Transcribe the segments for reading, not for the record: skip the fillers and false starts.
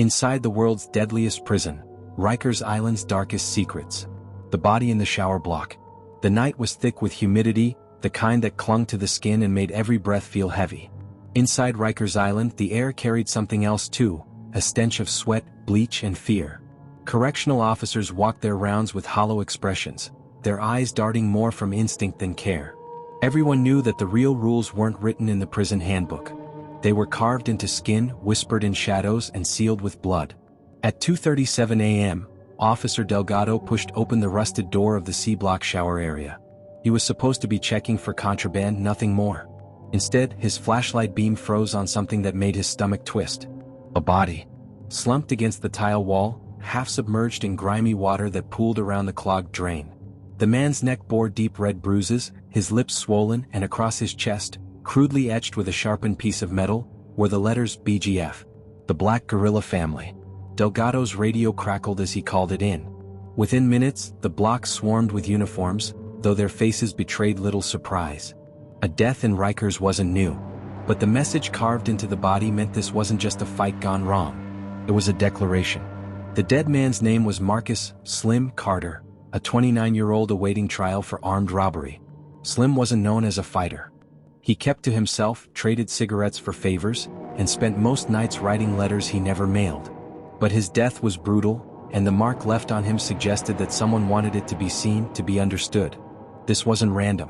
Inside the world's deadliest prison, Rikers Island's darkest secrets. The body in the shower block. The night was thick with humidity, the kind that clung to the skin and made every breath feel heavy. Inside Rikers Island, the air carried something else too, a stench of sweat, bleach and fear. Correctional officers walked their rounds with hollow expressions, their eyes darting more from instinct than care. Everyone knew that the real rules weren't written in the prison handbook. They were carved into skin, whispered in shadows and sealed with blood. At 2:37 a.m., Officer Delgado pushed open the rusted door of the C-block shower area. He was supposed to be checking for contraband, nothing more. Instead, his flashlight beam froze on something that made his stomach twist. A body. Slumped against the tile wall, half submerged in grimy water that pooled around the clogged drain. The man's neck bore deep red bruises, his lips swollen, and across his chest, crudely etched with a sharpened piece of metal, were the letters BGF. The Black Guerrilla Family. Delgado's radio crackled as he called it in. Within minutes, the block swarmed with uniforms, though their faces betrayed little surprise. A death in Rikers wasn't new, but the message carved into the body meant this wasn't just a fight gone wrong. It was a declaration. The dead man's name was Marcus "Slim" Carter, a 29-year-old awaiting trial for armed robbery. Slim wasn't known as a fighter. He kept to himself, traded cigarettes for favors, and spent most nights writing letters he never mailed. But his death was brutal, and the mark left on him suggested that someone wanted it to be seen, to be understood. This wasn't random.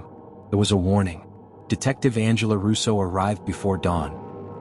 It was a warning. Detective Angela Russo arrived before dawn.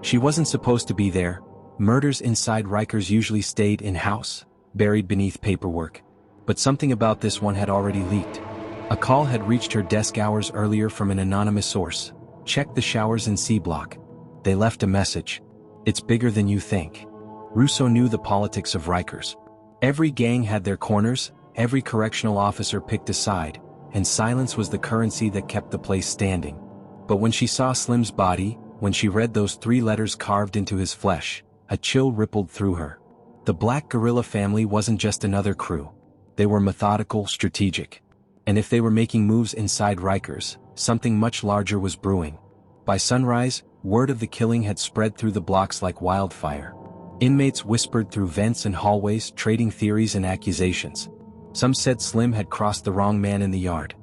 She wasn't supposed to be there. Murders inside Rikers usually stayed in-house, buried beneath paperwork. But something about this one had already leaked. A call had reached her desk hours earlier from an anonymous source. Check the showers in C-block. They left a message. It's bigger than you think. Russo knew the politics of Rikers. Every gang had their corners, every correctional officer picked a side, and silence was the currency that kept the place standing. But when she saw Slim's body, when she read those 3 letters carved into his flesh, a chill rippled through her. The Black Guerrilla Family wasn't just another crew. They were methodical, strategic. And if they were making moves inside Rikers, something much larger was brewing. By sunrise, word of the killing had spread through the blocks like wildfire. Inmates whispered through vents and hallways, trading theories and accusations. Some said Slim had crossed the wrong man in the yard.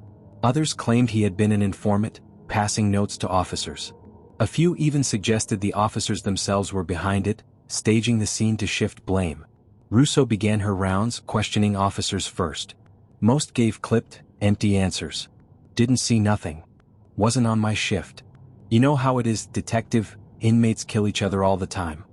Others claimed he had been an informant, passing notes to officers. A few even suggested the officers themselves were behind it, staging the scene to shift blame. Russo began her rounds, questioning officers first. Most gave clipped, empty answers. Didn't see nothing. Wasn't on my shift. You know how it is, detective, inmates kill each other all the time.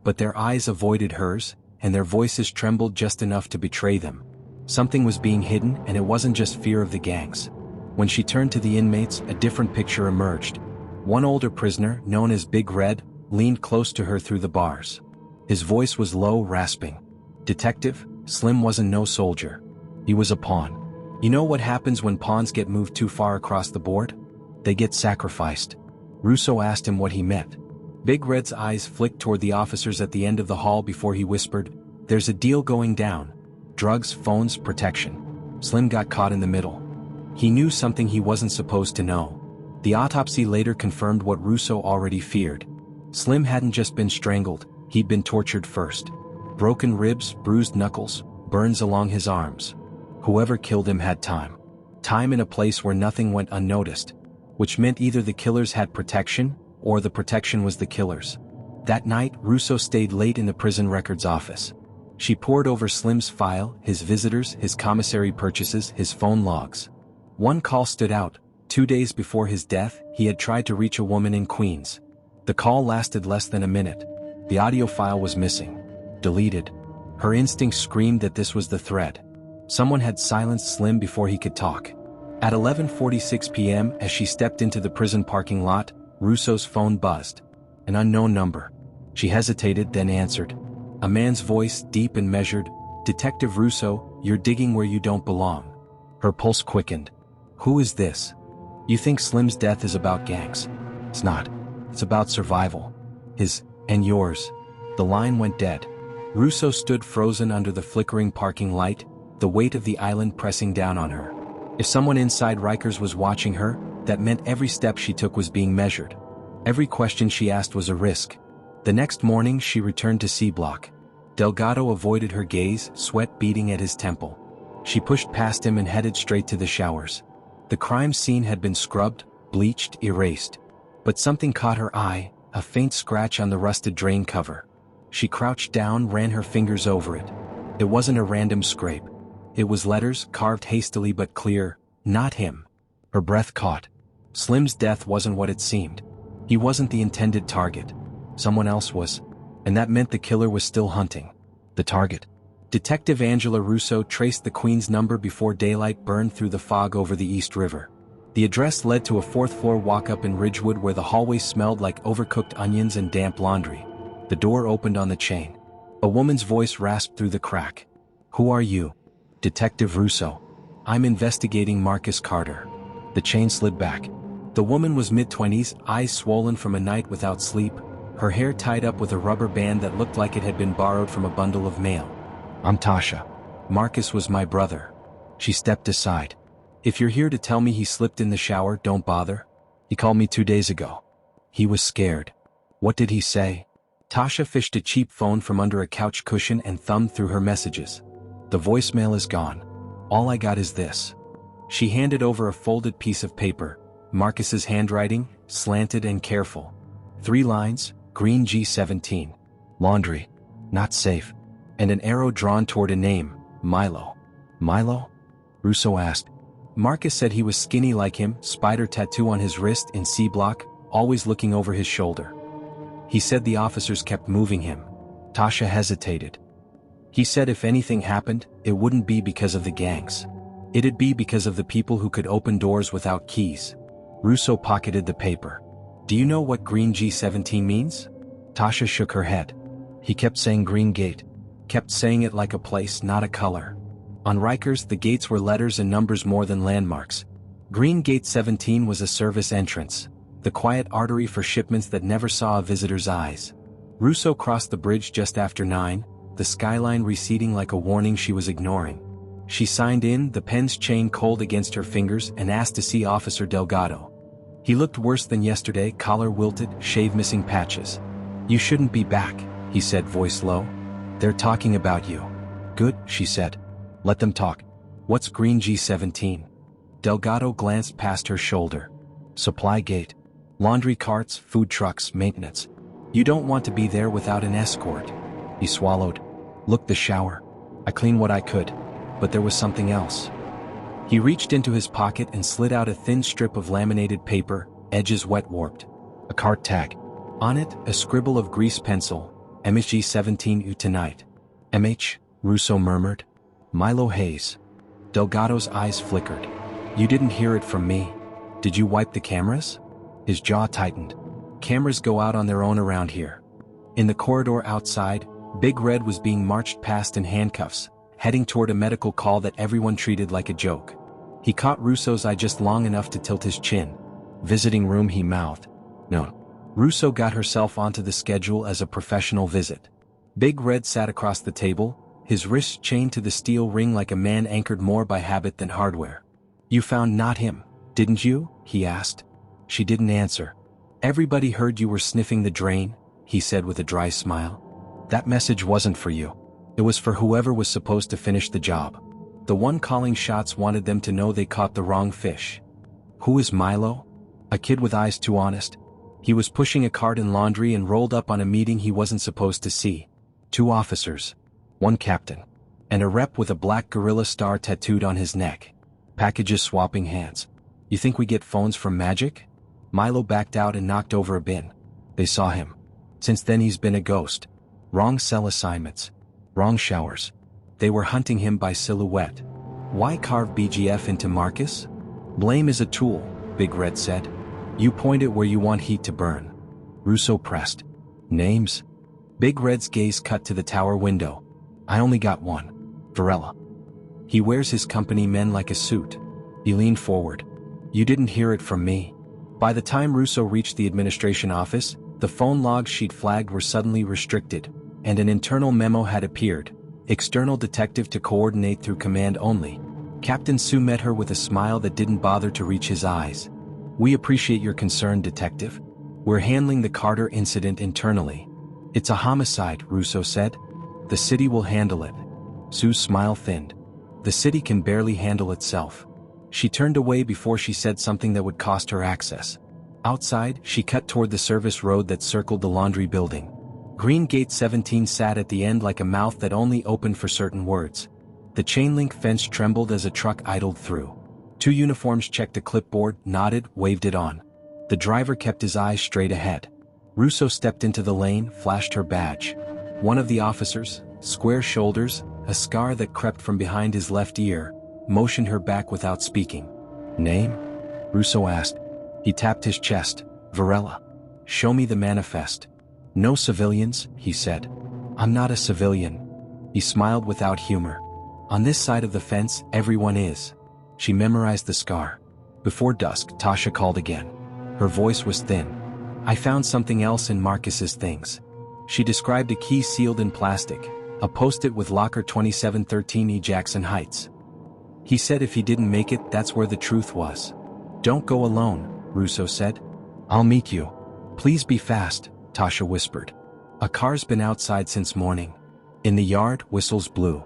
But their eyes avoided hers, and their voices trembled just enough to betray them. Something was being hidden, and it wasn't just fear of the gangs. When she turned to the inmates, a different picture emerged. One older prisoner, known as Big Red, leaned close to her through the bars. His voice was low, rasping. Detective, Slim wasn't no soldier. He was a pawn. You know what happens when pawns get moved too far across the board? They get sacrificed. Russo asked him what he meant. Big Red's eyes flicked toward the officers at the end of the hall before he whispered, "There's a deal going down. Drugs, phones, protection." Slim got caught in the middle. He knew something he wasn't supposed to know. The autopsy later confirmed what Russo already feared. Slim hadn't just been strangled, he'd been tortured first. Broken ribs, bruised knuckles, burns along his arms. Whoever killed him had time. Time in a place where nothing went unnoticed. Which meant either the killers had protection, or the protection was the killers. That night, Russo stayed late in the prison records office. She pored over Slim's file, his visitors, his commissary purchases, his phone logs. One call stood out. 2 days before his death, he had tried to reach a woman in Queens. The call lasted less than a minute. The audio file was missing. Deleted. Her instincts screamed that this was the thread. Someone had silenced Slim before he could talk. At 11:46 p.m., as she stepped into the prison parking lot, Russo's phone buzzed. An unknown number. She hesitated, then answered. A man's voice, deep and measured. "Detective Russo, you're digging where you don't belong." Her pulse quickened. "Who is this?" "You think Slim's death is about gangs. It's not. It's about survival. His, and yours." The line went dead. Russo stood frozen under the flickering parking light, the weight of the island pressing down on her. If someone inside Rikers was watching her, that meant every step she took was being measured. Every question she asked was a risk. The next morning she returned to C-block. Delgado avoided her gaze, sweat beading at his temple. She pushed past him and headed straight to the showers. The crime scene had been scrubbed, bleached, erased. But something caught her eye, a faint scratch on the rusted drain cover. She crouched down, ran her fingers over it. It wasn't a random scrape. It was letters, carved hastily but clear, "Not him." Her breath caught. Slim's death wasn't what it seemed. He wasn't the intended target. Someone else was. And that meant the killer was still hunting. The target. Detective Angela Russo traced the Queen's number before daylight burned through the fog over the East River. The address led to a fourth-floor walk-up in Ridgewood where the hallway smelled like overcooked onions and damp laundry. The door opened on the chain. A woman's voice rasped through the crack. "Who are you?" "Detective Russo. I'm investigating Marcus Carter." The chain slid back. The woman was mid-20s, eyes swollen from a night without sleep, her hair tied up with a rubber band that looked like it had been borrowed from a bundle of mail. "I'm Tasha. Marcus was my brother." She stepped aside. "If you're here to tell me he slipped in the shower, don't bother. He called me 2 days ago. He was scared." "What did he say?" Tasha fished a cheap phone from under a couch cushion and thumbed through her messages. "The voicemail is gone. All I got is this." She handed over a folded piece of paper, Marcus's handwriting, slanted and careful. 3 lines, green G17. "Laundry. Not safe." And an arrow drawn toward a name, Milo. "Milo?" Russo asked. Marcus said he was skinny like him, spider tattoo on his wrist in C block, always looking over his shoulder. He said the officers kept moving him. Tasha hesitated. "He said if anything happened, it wouldn't be because of the gangs. It'd be because of the people who could open doors without keys." Russo pocketed the paper. "Do you know what green G17 means?" Tasha shook her head. "He kept saying Green Gate. Kept saying it like a place, not a color. On Rikers, the gates were letters and numbers more than landmarks. Green Gate 17 was a service entrance, the quiet artery for shipments that never saw a visitor's eyes. Russo crossed the bridge just after 9, the skyline receding like a warning she was ignoring. She signed in, the pen's chain cold against her fingers, and asked to see Officer Delgado. He looked worse than yesterday, collar wilted, shave missing patches. "You shouldn't be back," he said, voice low. "They're talking about you." "Good," she said. "Let them talk. What's green G17? Delgado glanced past her shoulder. "Supply gate. Laundry carts, food trucks, maintenance. You don't want to be there without an escort." He swallowed. "Look, the shower. I cleaned what I could. But there was something else." He reached into his pocket and slid out a thin strip of laminated paper, edges wet warped. A cart tag. On it, a scribble of grease pencil, MSG17U tonight. "MH," Russo murmured. "Milo Hayes." Delgado's eyes flickered. "You didn't hear it from me. Did you wipe the cameras?" His jaw tightened. "Cameras go out on their own around here." In the corridor outside, Big Red was being marched past in handcuffs, heading toward a medical call that everyone treated like a joke. He caught Russo's eye just long enough to tilt his chin. "Visiting room," he mouthed. "No." Russo got herself onto the schedule as a professional visit. Big Red sat across the table, his wrists chained to the steel ring like a man anchored more by habit than hardware. "You found not him, didn't you?" he asked. She didn't answer. "Everybody heard you were sniffing the drain," he said with a dry smile. "That message wasn't for you. It was for whoever was supposed to finish the job. The one calling shots wanted them to know they caught the wrong fish." "Who is Milo?" "A kid with eyes too honest. He was pushing a cart in laundry and rolled up on a meeting he wasn't supposed to see. 2 officers. 1 captain. And a rep with a black gorilla star tattooed on his neck. Packages swapping hands. You think we get phones from Magic?" Milo backed out and knocked over a bin. "They saw him. Since then he's been a ghost. Wrong cell assignments. Wrong showers. They were hunting him by silhouette. Why carve BGF into Marcus?" "Blame is a tool," Big Red said. "You point it where you want heat to burn." Russo pressed. "Names?" Big Red's gaze cut to the tower window. "I only got one. Varela. He wears his company men like a suit." He leaned forward. "You didn't hear it from me." By the time Russo reached the administration office, the phone logs she'd flagged were suddenly restricted, and an internal memo had appeared. External detective to coordinate through command only. Captain Sue met her with a smile that didn't bother to reach his eyes. "We appreciate your concern, Detective. We're handling the Carter incident internally." "It's a homicide," Russo said. The city will handle it. Sue's smile thinned. The city can barely handle itself. She turned away before she said something that would cost her access. Outside, she cut toward the service road that circled the laundry building. Green Gate 17 sat at the end like a mouth that only opened for certain words. The chain-link fence trembled as a truck idled through. 2 uniforms checked a clipboard, nodded, waved it on. The driver kept his eyes straight ahead. Russo stepped into the lane, flashed her badge. One of the officers, square shoulders, a scar that crept from behind his left ear, motioned her back without speaking. "Name?" Russo asked. He tapped his chest. "Varela." "Show me the manifest." "No civilians," he said. "I'm not a civilian." He smiled without humor. "On this side of the fence, everyone is." She memorized the scar. Before dusk, Tasha called again. Her voice was thin. "I found something else in Marcus's things." She described a key sealed in plastic, a post-it with locker 2713 E Jackson Heights. He said if he didn't make it, that's where the truth was. "Don't go alone," Russo said. "I'll meet you." "Please be fast," Tasha whispered. A car's been outside since morning. In the yard, whistles blew.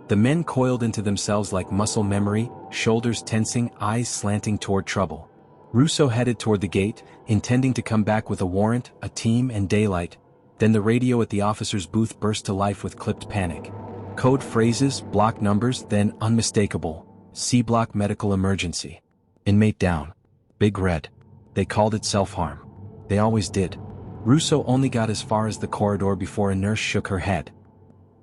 The men coiled into themselves like muscle memory, shoulders tensing, eyes slanting toward trouble. Russo headed toward the gate, intending to come back with a warrant, a team, and daylight. Then the radio at the officer's booth burst to life with clipped panic. Code phrases, block numbers, then unmistakable. C-block medical emergency. Inmate down. Big red. They called it self-harm. They always did. Russo only got as far as the corridor before a nurse shook her head.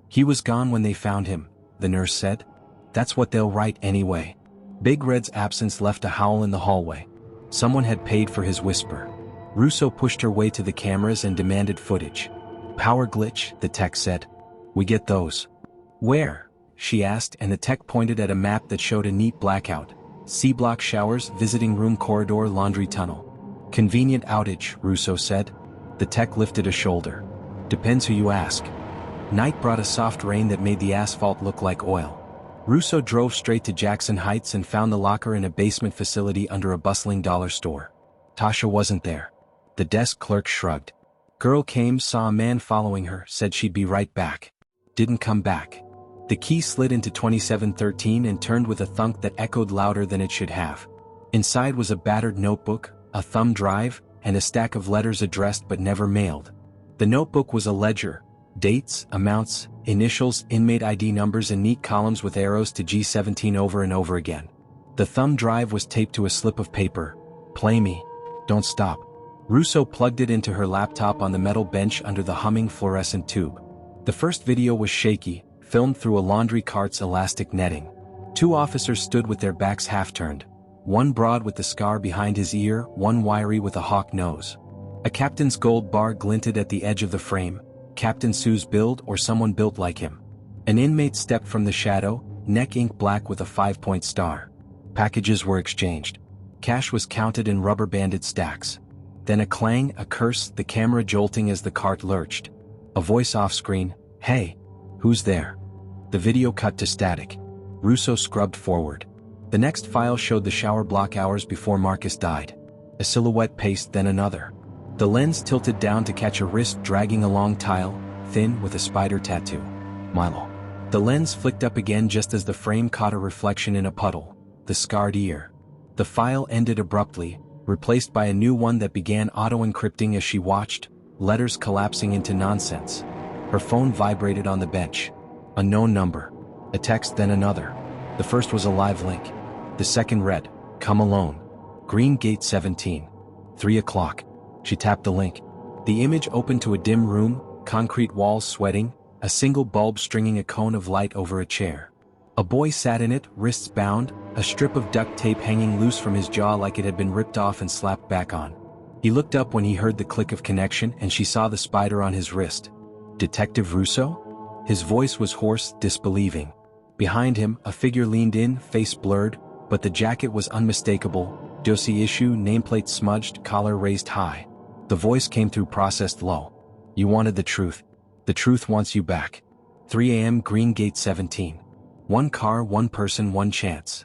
"He was gone when they found him," the nurse said. "That's what they'll write anyway." Big Red's absence left a howl in the hallway. Someone had paid for his whisper. Russo pushed her way to the cameras and demanded footage. "Power glitch," the tech said. "We get those." "Where?" she asked, and the tech pointed at a map that showed a neat blackout. C-block showers, visiting room corridor, laundry tunnel. "Convenient outage," Russo said. The tech lifted a shoulder. "Depends who you ask." Night brought a soft rain that made the asphalt look like oil. Russo drove straight to Jackson Heights and found the locker in a basement facility under a bustling dollar store. Tasha wasn't there. The desk clerk shrugged. Girl came, saw a man following her, said she'd be right back. Didn't come back. The key slid into 2713 and turned with a thunk that echoed louder than it should have. Inside was a battered notebook, a thumb drive, and a stack of letters addressed but never mailed. The notebook was a ledger. Dates, amounts, initials, inmate ID numbers in neat columns with arrows to G17 over and over again. The thumb drive was taped to a slip of paper. "Play me. Don't stop." Russo plugged it into her laptop on the metal bench under the humming fluorescent tube. The first video was shaky, filmed through a laundry cart's elastic netting. 2 officers stood with their backs half-turned. One broad with the scar behind his ear, one wiry with a hawk nose. A captain's gold bar glinted at the edge of the frame. Captain Sue's build or someone built like him. An inmate stepped from the shadow, neck ink black with a 5-point star. Packages were exchanged. Cash was counted in rubber-banded stacks. Then a clang, a curse, the camera jolting as the cart lurched. A voice off-screen, "Hey, who's there?" The video cut to static. Russo scrubbed forward. The next file showed the shower block hours before Marcus died. A silhouette paced, then another. The lens tilted down to catch a wrist dragging along tile, thin with a spider tattoo. Milo. The lens flicked up again just as the frame caught a reflection in a puddle. The scarred ear. The file ended abruptly, replaced by a new one that began auto-encrypting as she watched, letters collapsing into nonsense. Her phone vibrated on the bench. A known number. A text, then another. The first was a live link. The second read, "Come alone. Green Gate 17. 3 o'clock. She tapped the link. The image opened to a dim room, concrete walls sweating, a single bulb stringing a cone of light over a chair. A boy sat in it, wrists bound, a strip of duct tape hanging loose from his jaw like it had been ripped off and slapped back on. He looked up when he heard the click of connection and she saw the spider on his wrist. "Detective Russo?" His voice was hoarse, disbelieving. Behind him, a figure leaned in, face blurred, but the jacket was unmistakable, dossier issue, nameplate smudged, collar raised high. The voice came through processed low. "You wanted the truth. The truth wants you back. 3 a.m. Green Gate 17. 1 car, 1 person, 1 chance."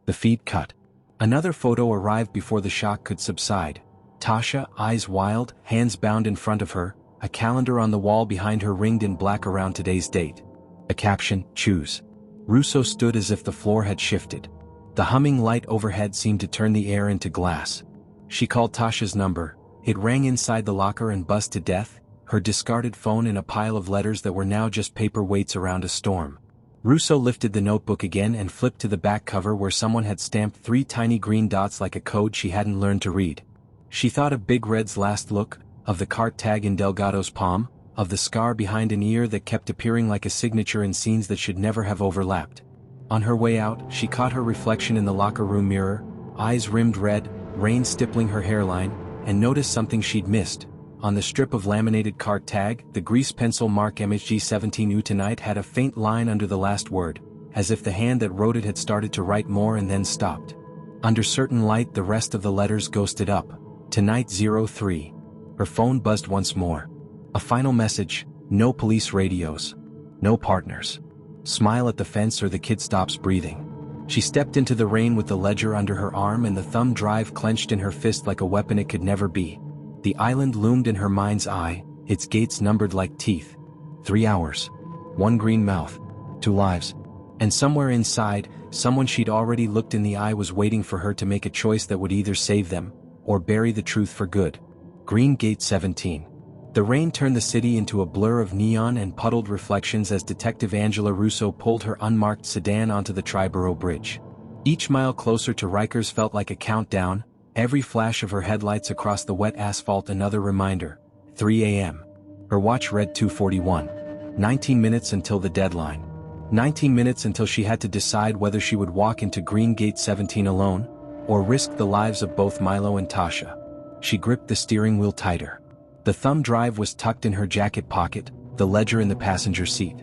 The feed cut. Another photo arrived before the shock could subside. Tasha, eyes wild, hands bound in front of her, A calendar on the wall behind her ringed in black around today's date. A caption, "Choose." Russo stood as if the floor had shifted. The humming light overhead seemed to turn the air into glass. She called Tasha's number. It rang inside the locker and buzzed to death, her discarded phone in a pile of letters that were now just paper weights around a storm. Russo lifted the notebook again and flipped to the back cover where someone had stamped 3 tiny green dots like a code she hadn't learned to read. She thought of Big Red's last look, of the cart tag in Delgado's palm, of the scar behind an ear that kept appearing like a signature in scenes that should never have overlapped. On her way out, she caught her reflection in the locker room mirror, eyes rimmed red, rain stippling her hairline, and noticed something she'd missed. On the strip of laminated cart tag, the grease pencil mark MHG17U tonight had a faint line under the last word, as if the hand that wrote it had started to write more and then stopped. Under certain light, the rest of the letters ghosted up. Tonight 03. Her phone buzzed once more. A final message: no police radios. No partners. Smile at the fence or the kid stops breathing. She stepped into the rain with the ledger under her arm and the thumb drive clenched in her fist like a weapon it could never be. The island loomed in her mind's eye, its gates numbered like teeth. 3 hours. 1 green mouth. 2 lives. And somewhere inside, someone she'd already looked in the eye was waiting for her to make a choice that would either save them, or bury the truth for good. Green Gate 17. The rain turned the city into a blur of neon and puddled reflections as Detective Angela Russo pulled her unmarked sedan onto the Triborough Bridge. Each mile closer to Rikers felt like a countdown, every flash of her headlights across the wet asphalt another reminder. 3 a.m. Her watch read 2:41. 19 minutes until the deadline. 19 minutes until she had to decide whether she would walk into Green Gate 17 alone, or risk the lives of both Milo and Tasha. She gripped the steering wheel tighter. The thumb drive was tucked in her jacket pocket, the ledger in the passenger seat.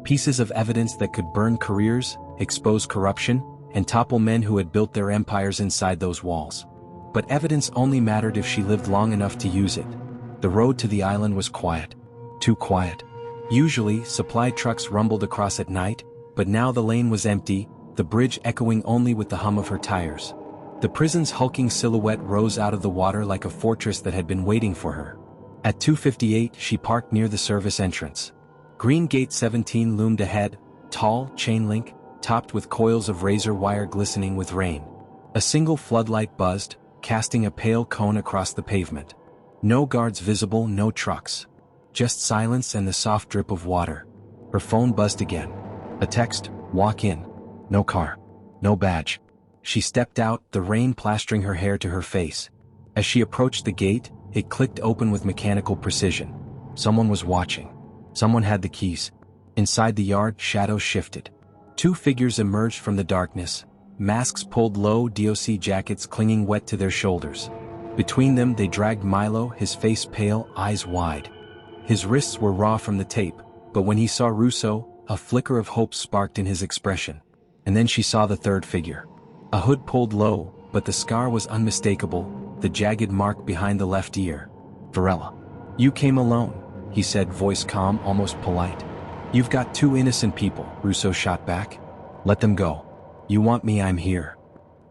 Pieces of evidence that could burn careers, expose corruption, and topple men who had built their empires inside those walls. But evidence only mattered if she lived long enough to use it. The road to the island was quiet. Too quiet. Usually, supply trucks rumbled across at night, but now the lane was empty, the bridge echoing only with the hum of her tires. The prison's hulking silhouette rose out of the water like a fortress that had been waiting for her. At 2:58, she parked near the service entrance. Green Gate 17 loomed ahead, tall, chain link, topped with coils of razor wire glistening with rain. A single floodlight buzzed, casting a pale cone across the pavement. No guards visible, no trucks. Just silence and the soft drip of water. Her phone buzzed again. A text: walk in. No car. No badge. She stepped out, the rain plastering her hair to her face. As she approached the gate, it clicked open with mechanical precision. Someone was watching. Someone had the keys. Inside the yard, shadows shifted. 2 figures emerged from the darkness, masks pulled low, DOC jackets clinging wet to their shoulders. Between them they dragged Milo, his face pale, eyes wide. His wrists were raw from the tape, but when he saw Russo, a flicker of hope sparked in his expression. And then she saw the third figure. A hood pulled low, but the scar was unmistakable, the jagged mark behind the left ear. Varela. You came alone, he said, voice calm, almost polite. You've got 2 innocent people, Russo shot back. Let them go. You want me, I'm here.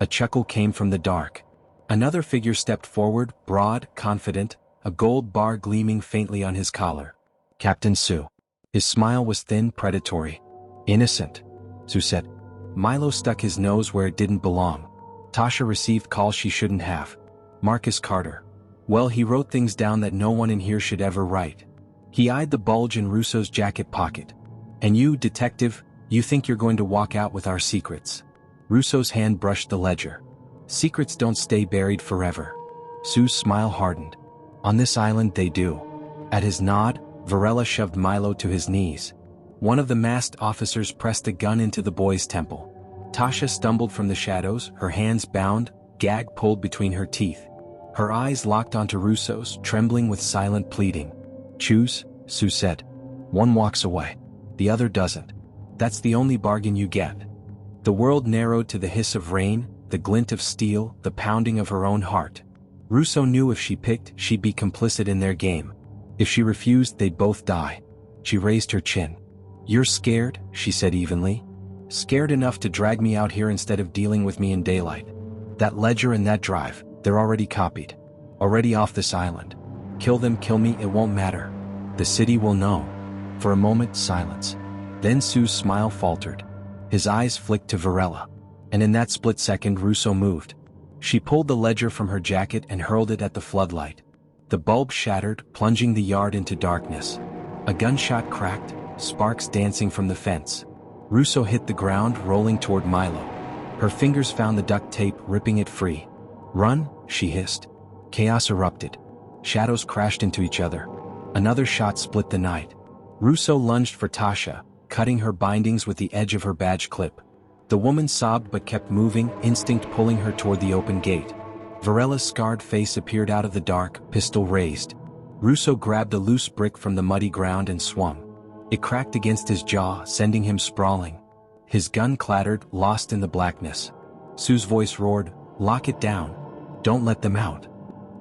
A chuckle came from the dark. Another figure stepped forward, broad, confident, a gold bar gleaming faintly on his collar. Captain Sue. His smile was thin, predatory. Innocent, Sue said. Milo stuck his nose where it didn't belong. Tasha received calls she shouldn't have. Marcus Carter. Well, he wrote things down that no one in here should ever write. He eyed the bulge in Russo's jacket pocket. And you, detective, you think you're going to walk out with our secrets? Russo's hand brushed the ledger. Secrets don't stay buried forever. Sue's smile hardened. On this island they do. At his nod, Varela shoved Milo to his knees. One of the masked officers pressed a gun into the boy's temple. Tasha stumbled from the shadows, her hands bound, gag pulled between her teeth. Her eyes locked onto Russo's, trembling with silent pleading. Choose, Sue said. One walks away. The other doesn't. That's the only bargain you get. The world narrowed to the hiss of rain, the glint of steel, the pounding of her own heart. Russo knew if she picked, she'd be complicit in their game. If she refused, they'd both die. She raised her chin. You're scared, she said evenly. Scared enough to drag me out here instead of dealing with me in daylight. That ledger and that drive, they're already copied. Already off this island. Kill them, kill me, it won't matter. The city will know. For a moment, silence. Then Sue's smile faltered. His eyes flicked to Varela. And in that split second Russo moved. She pulled the ledger from her jacket and hurled it at the floodlight. The bulb shattered, plunging the yard into darkness. A gunshot cracked, sparks dancing from the fence. Russo hit the ground, rolling toward Milo. Her fingers found the duct tape, ripping it free. "Run," she hissed. Chaos erupted. Shadows crashed into each other. Another shot split the night. Russo lunged for Tasha, cutting her bindings with the edge of her badge clip. The woman sobbed but kept moving, instinct pulling her toward the open gate. Varela's scarred face appeared out of the dark, pistol raised. Russo grabbed a loose brick from the muddy ground and swung. It cracked against his jaw, sending him sprawling. His gun clattered, lost in the blackness. Sue's voice roared, "Lock it down. Don't let them out."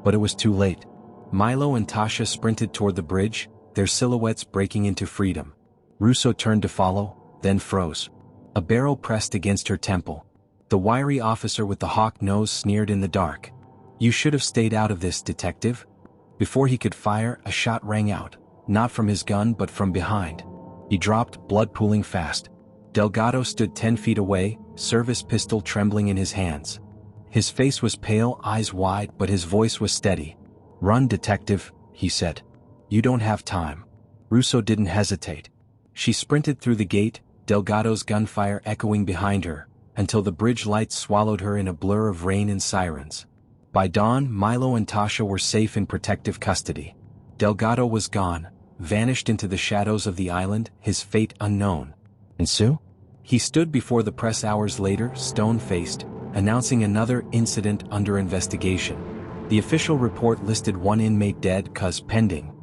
But it was too late. Milo and Tasha sprinted toward the bridge, their silhouettes breaking into freedom. Russo turned to follow, then froze. A barrel pressed against her temple. The wiry officer with the hawk nose sneered in the dark. "You should have stayed out of this, detective." Before he could fire, a shot rang out, not from his gun but from behind. He dropped, blood pooling fast. Delgado stood 10 feet away, service pistol trembling in his hands. His face was pale, eyes wide, but his voice was steady. "Run, detective," he said. "You don't have time." Russo didn't hesitate. She sprinted through the gate, Delgado's gunfire echoing behind her, until the bridge lights swallowed her in a blur of rain and sirens. By dawn, Milo and Tasha were safe in protective custody. Delgado was gone, vanished into the shadows of the island, his fate unknown. And Sue? He stood before the press hours later, stone-faced, announcing another incident under investigation. The official report listed 1 inmate dead, cause pending.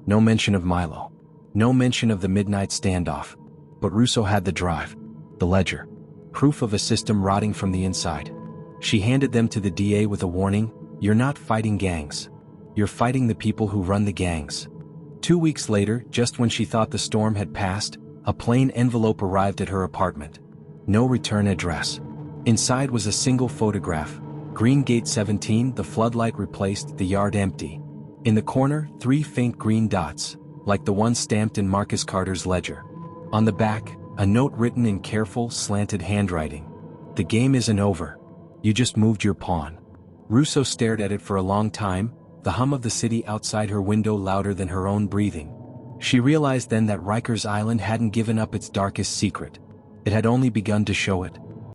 No mention of Milo. No mention of the midnight standoff. But Russo had the drive. The ledger. Proof of a system rotting from the inside. She handed them to the DA with a warning, "You're not fighting gangs. You're fighting the people who run the gangs." 2 weeks later, just when she thought the storm had passed, a plain envelope arrived at her apartment. No return address. Inside was a single photograph. Green Gate 17, the floodlight replaced, the yard empty. In the corner, 3 faint green dots, like the one stamped in Marcus Carter's ledger. On the back, a note written in careful, slanted handwriting. "The game isn't over. You just moved your pawn." Russo stared at it for a long time, the hum of the city outside her window louder than her own breathing. She realized then that Rikers Island hadn't given up its darkest secret. It had only begun to show it.